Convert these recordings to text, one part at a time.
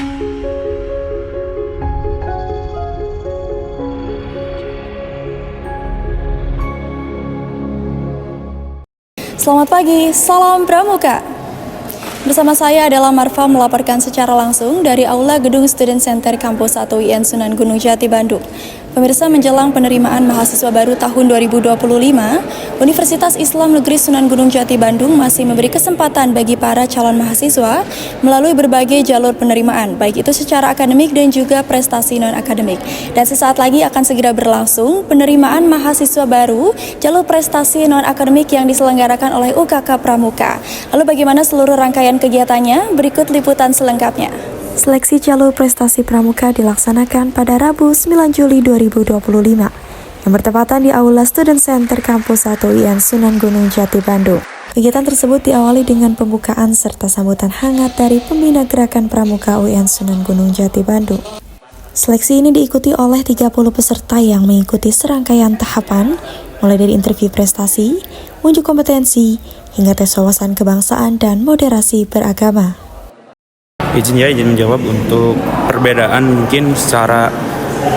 Selamat pagi, salam Pramuka. Bersama saya adalah Marfa melaporkan secara langsung dari Aula Gedung Student Center Kampus 1 UIN Sunan Gunung Jati, Bandung. Pemirsa, menjelang penerimaan mahasiswa baru tahun 2025, Universitas Islam Negeri Sunan Gunung Jati Bandung masih memberi kesempatan bagi para calon mahasiswa melalui berbagai jalur penerimaan, baik itu secara akademik dan juga prestasi non-akademik. Dan sesaat lagi akan segera berlangsung penerimaan mahasiswa baru jalur prestasi non-akademik yang diselenggarakan oleh UKK Pramuka. Lalu bagaimana seluruh rangkaian kegiatannya? Berikut liputan selengkapnya. Seleksi jalur prestasi pramuka dilaksanakan pada Rabu 9 Juli 2025 yang bertepatan di Aula Student Center Kampus 1 UIN Sunan Gunung Jati, Bandung. Kegiatan tersebut diawali dengan pembukaan serta sambutan hangat dari pembina gerakan pramuka UIN Sunan Gunung Jati, Bandung. Seleksi ini diikuti oleh 30 peserta yang mengikuti serangkaian tahapan, mulai dari interview prestasi, unjuk kompetensi, hingga tes wawasan kebangsaan dan moderasi beragama. Izin menjawab untuk perbedaan mungkin secara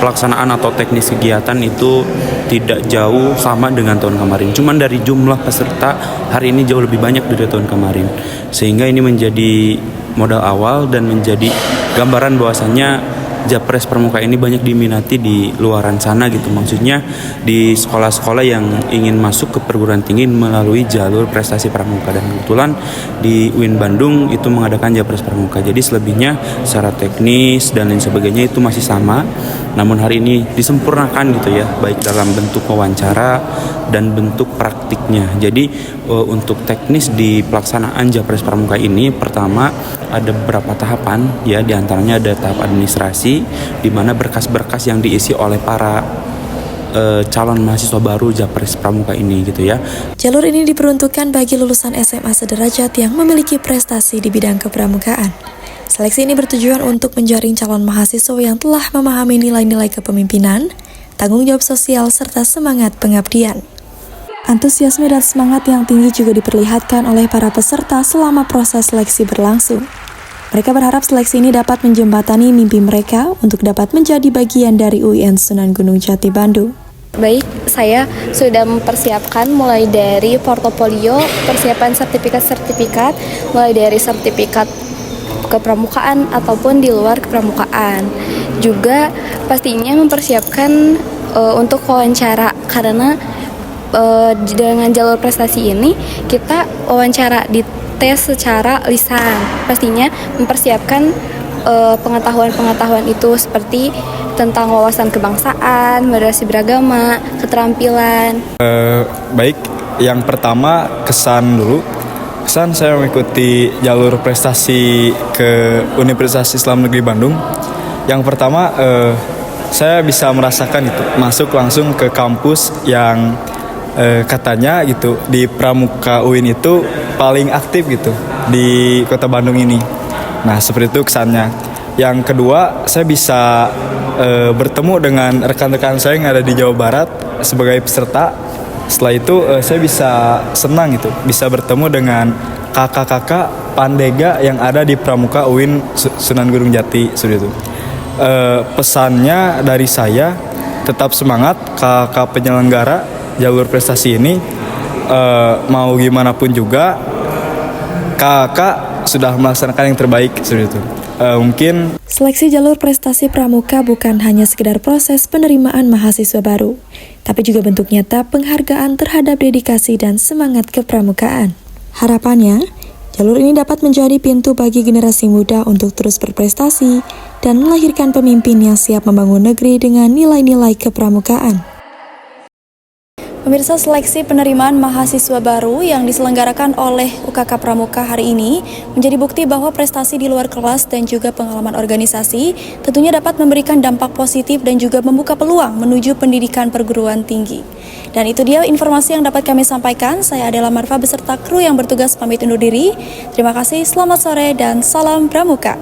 pelaksanaan atau teknis kegiatan itu tidak jauh sama dengan tahun kemarin. Cuman dari jumlah peserta hari ini jauh lebih banyak dari tahun kemarin. Sehingga ini menjadi modal awal dan menjadi gambaran bahwasannya Japres Pramuka ini banyak diminati di luaran sana gitu. Maksudnya di sekolah-sekolah yang ingin masuk ke perguruan tinggi melalui jalur prestasi pramuka. Dan kebetulan di UIN Bandung itu mengadakan Japres Pramuka. Jadi selebihnya secara teknis dan lain sebagainya itu masih sama. Namun hari ini disempurnakan gitu ya, baik dalam bentuk wawancara dan bentuk praktiknya. Jadi untuk teknis di pelaksanaan Japres Pramuka ini, pertama ada beberapa tahapan ya, diantaranya ada tahap administrasi di mana berkas-berkas yang diisi oleh para calon mahasiswa baru Japres Pramuka ini gitu ya. Jalur ini diperuntukkan bagi lulusan SMA sederajat yang memiliki prestasi di bidang kepramukaan. Seleksi ini bertujuan untuk menjaring calon mahasiswa yang telah memahami nilai-nilai kepemimpinan, tanggung jawab sosial, serta semangat pengabdian. Antusiasme dan semangat yang tinggi juga diperlihatkan oleh para peserta selama proses seleksi berlangsung. Mereka berharap seleksi ini dapat menjembatani mimpi mereka untuk dapat menjadi bagian dari UIN Sunan Gunung Jati, Bandung. Baik, saya sudah mempersiapkan mulai dari portofolio, persiapan sertifikat-sertifikat, mulai dari sertifikat kepramukaan ataupun di luar kepramukaan. Juga pastinya mempersiapkan untuk wawancara, karena dengan jalur prestasi ini kita wawancara di tes secara lisan. Pastinya mempersiapkan pengetahuan-pengetahuan itu seperti tentang wawasan kebangsaan, moderasi beragama, keterampilan. Baik, yang pertama kesan dulu. Kesan saya mengikuti jalur prestasi ke Universitas Islam Negeri Bandung. Yang pertama saya bisa merasakan itu masuk langsung ke kampus yang katanya gitu di Pramuka UIN itu paling aktif gitu di kota Bandung ini. Nah, seperti itu kesannya. Yang kedua, saya bisa bertemu dengan rekan-rekan saya yang ada di Jawa Barat sebagai peserta. Setelah itu saya bisa senang gitu, bisa bertemu dengan kakak-kakak pandega yang ada di Pramuka UIN Sunan Gunung Jati. Seperti itu. Pesannya dari saya, tetap semangat kakak penyelenggara jalur prestasi ini. Mau gimana pun juga kakak sudah melaksanakan yang terbaik seperti itu. Mungkin seleksi jalur prestasi pramuka bukan hanya sekedar proses penerimaan mahasiswa baru, tapi juga bentuk nyata penghargaan terhadap dedikasi dan semangat kepramukaan. Harapannya, jalur ini dapat menjadi pintu bagi generasi muda untuk terus berprestasi dan melahirkan pemimpin yang siap membangun negeri dengan nilai-nilai kepramukaan. Pemirsa, seleksi penerimaan mahasiswa baru yang diselenggarakan oleh UKK Pramuka hari ini menjadi bukti bahwa prestasi di luar kelas dan juga pengalaman organisasi tentunya dapat memberikan dampak positif dan juga membuka peluang menuju pendidikan perguruan tinggi. Dan itu dia informasi yang dapat kami sampaikan. Saya adalah Marfa beserta kru yang bertugas pamit undur diri. Terima kasih, selamat sore, dan salam Pramuka.